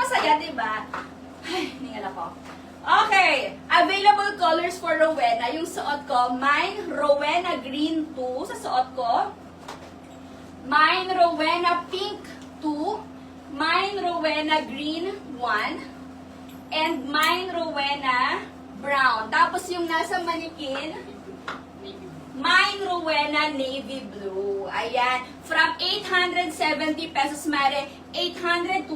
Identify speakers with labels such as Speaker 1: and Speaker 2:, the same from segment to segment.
Speaker 1: Masaya, diba? Ay, ningal ako. Okay, available colors for Rowena. Yung suot ko, mine Rowena Green 2 sa suot ko. Mine Rowena Pink 2. Mine Rowena Green 1. And mine Rowena Brown. Tapos yung nasa manikin, mine Rowena Navy Blue. Ayan. From 870 pesos, mare, 820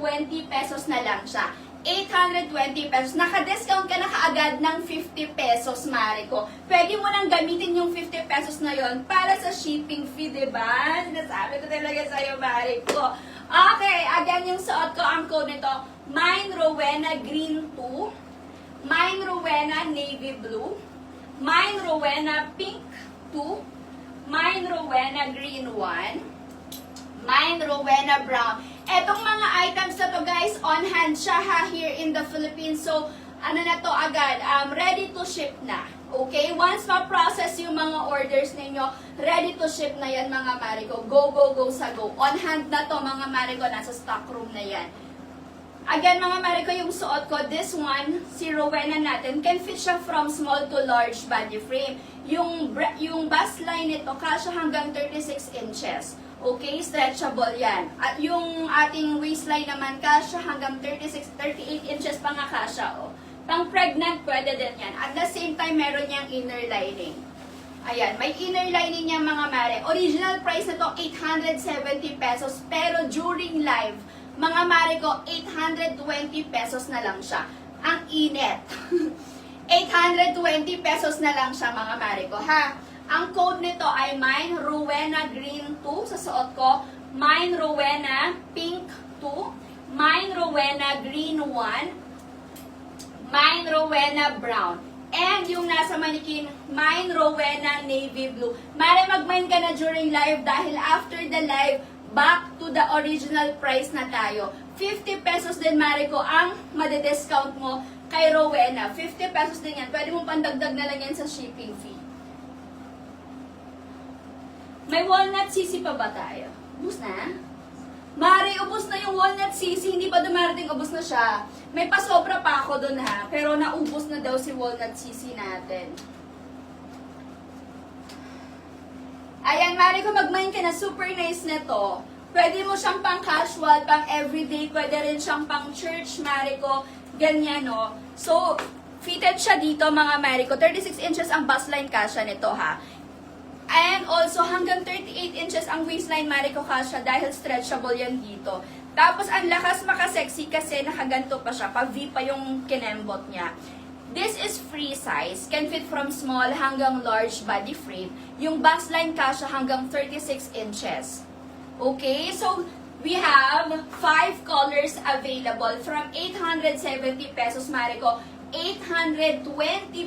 Speaker 1: pesos na lang siya. 820 pesos. Naka-discount ka na kaagad ng 50 pesos, mare ko. Pwede mo nang gamitin yung 50 pesos na yon para sa shipping fee, diba? Sinasabi ko talaga sa'yo, mare ko. Okay, again, yung suot ko, ang code nito, mine Rowena Green 2, mine Rowena Navy Blue, mine Rowena Pink 2, mine Rowena Green 1, mine Rowena Brown. Etong mga items na to, guys, on hand siya ha, here in the Philippines. So, ano na to agad, ready to ship na. Okay? Once ma-process yung mga orders ninyo, ready to ship na yan, mga Marico. Go, go, go sa go. On hand na to, mga Marico, nasa stock room na yan. Again, mga Marico, yung suot ko, this one, si Rowena natin, can fit siya from small to large body frame. Yung bust line nito, kasya hanggang 36 inches. Okay, stretchable yan. At yung ating waistline naman, kasya hanggang 38 inches pa nga kasya, oh. Pang pregnant, pwede din yan. At the same time, meron niyang inner lining. Ayan, may inner lining niya, mga mare. Original price na to, 870 pesos. Pero during live, mga mare ko, 820 pesos na lang siya. Ang init. 820 pesos na lang siya, mga mare ko, ha? Ang code nito ay mine Rowena Green 2 sa suot ko, mine Rowena Pink 2, mine Rowena Green 1, mine Rowena Brown. And yung nasa manikin, mine Rowena Navy Blue. Mare, mag-mine ka na during live dahil after the live, back to the original price na tayo. 50 pesos din, mare ko, ang madidiscount mo kay Rowena. 50 pesos din yan. Pwede mo pandagdag na lang yan sa shipping fee. May walnut sisi pa ba tayo? Ubus na? Mari, ubus na yung walnut sisi. Hindi pa dumarating, ubus na siya. May pasobra pa ako dun ha. Pero naubos na daw si walnut sisi natin. Ayan, Mari, kung mag-mine ka na, super nice na to. Pwede mo siyang pang casual, pang everyday. Pwede rin siyang pang church, Mari ko. Ganyan, no? So, fitted siya dito, mga Mari ko. 36 inches ang bust line kasya nito, ha? And also, hanggang 38 inches ang waistline, Mari ko, kasya dahil stretchable yan dito. Tapos, ang lakas makasexy kasi nakaganto pa siya. Pa-V pa yung kinembot niya. This is free size. Can fit from small hanggang large body frame. Yung bust line kasya hanggang 36 inches. Okay? So, we have 5 colors available from 870 pesos, Mari ko. 820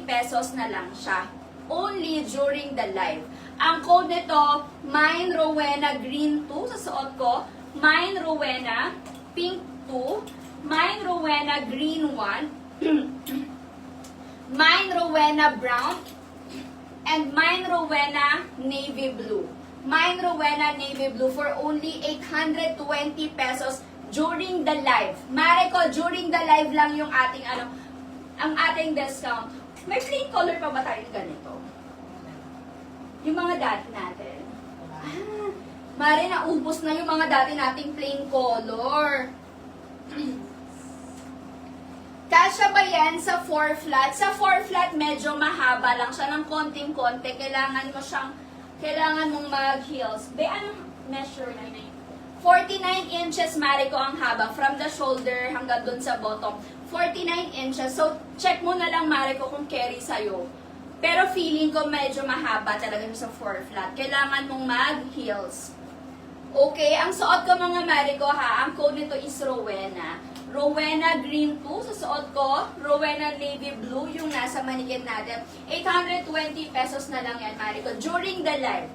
Speaker 1: pesos na lang siya. Only during the live. Ang code nito, mine Rowena Green 2 sa suot ko, mine Rowena Pink 2, mine Rowena Green 1, mine Rowena Brown, and mine Rowena Navy Blue. Mine Rowena Navy Blue for only 820 pesos during the live. Mare ko, during the live lang yung ating ang ating discount. May plain color pa ba tayong ganito? Yung mga dati natin. Mare, naubos na yung mga dati nating plain color. Kasya ba yan sa 4 flat? Sa 4 flat, medyo mahaba lang siya ng konting-konti. Kailangan mong mag-heels. Anong measure na yun? 49 inches, Mare ko, ang haba. From the shoulder hanggang dun sa bottom. 49 inches. So, check mo na lang, Mare ko, kung carry sa'yo. Pero feeling ko medyo mahaba talaga sa 4 flat. Kailangan mong mag-heels. Okay, ang suot ko, mga Mare ko, ha, ang code nito is Rowena. Rowena Green 2 sa suot ko. Rowena Navy Blue, yung nasa manikit natin. 820 pesos na lang yan, Mare ko. During the live.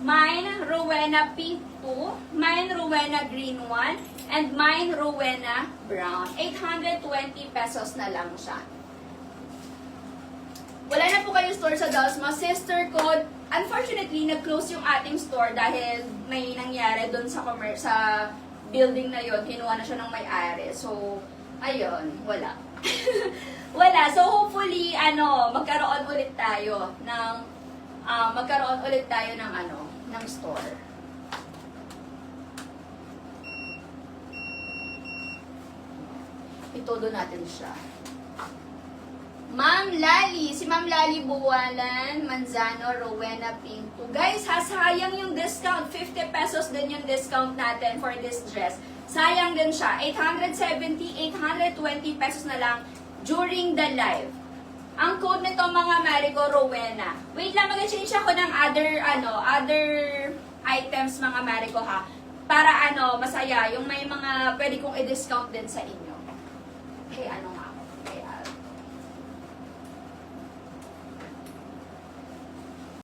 Speaker 1: Mine Rowena Pink 2. Mine Rowena Green 1. And mine Rowena Brown. 820 pesos na lang siya. wala na po kayong store sa Dalsma. Sister code, unfortunately, nag-close yung ating store dahil may nangyari doon sa sa building na yon. Kinuha na siya ng may-ari. So, ayun, wala. Wala. So, hopefully, magkaroon ulit tayo ng ng store. Itodo natin siya. Ma'am Lali, si Ma'am Lali Buwalan, Manzano, Rowena Pinto. Guys, sayang yung discount. 50 pesos din yung discount natin for this dress. Sayang din siya. 870, 820 pesos na lang during the live. Ang code nito mga Marico, Rowena. Wait lang, mag-change ako ng other items mga Marico ha. Para masaya, yung may mga pwede kong i-discount din sa inyo. Okay, ano nga.